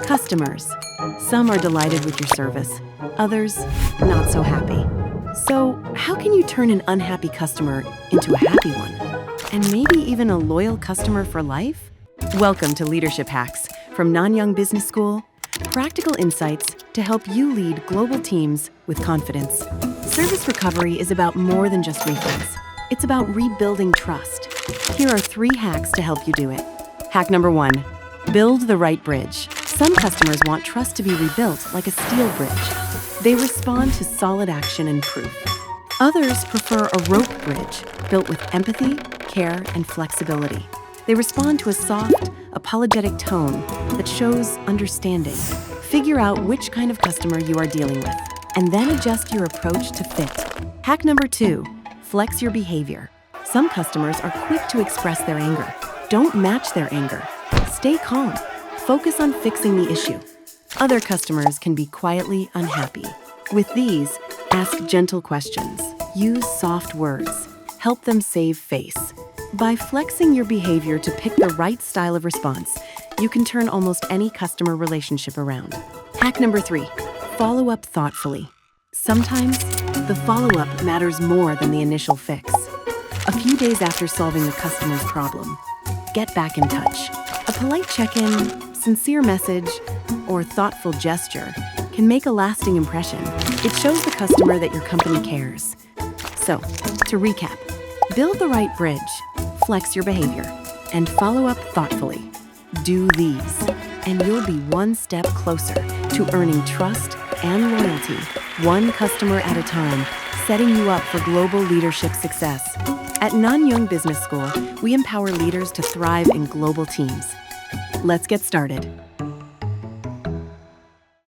Customers. Some are delighted with your service, others not so happy. So, how can you turn an unhappy customer into a happy one? And maybe even a loyal customer for life? Welcome to Leadership Hacks from Nanyang Business School. Practical insights to help you lead global teams with confidence. Service recovery is about more than just refunds. It's about rebuilding trust. Here are 3 hacks to help you do it. Hack number 1, build the right bridge. Some customers want trust to be rebuilt like a steel bridge. They respond to solid action and proof. Others prefer a rope bridge built with empathy, care, and flexibility. They respond to a soft, apologetic tone that shows understanding. Figure out which kind of customer you are dealing with, and then adjust your approach to fit. Hack number 2, flex your behavior. Some customers are quick to express their anger. Don't match their anger. Stay calm. Focus on fixing the issue. Other customers can be quietly unhappy. With these, ask gentle questions. Use soft words. Help them save face. By flexing your behavior to pick the right style of response, you can turn almost any customer relationship around. Hack number 3, follow up thoughtfully. Sometimes, the follow-up matters more than the initial fix. A few days after solving the customer's problem, get back in touch. A polite check-in, sincere message, or thoughtful gesture can make a lasting impression. It shows the customer that your company cares. So, to recap, build the right bridge, flex your behavior, and follow up thoughtfully. Do these, and you'll be one step closer to earning trust and loyalty, one customer at a time, setting you up for global leadership success. At Nanyang Business School, we empower leaders to thrive in global teams. Let's get started.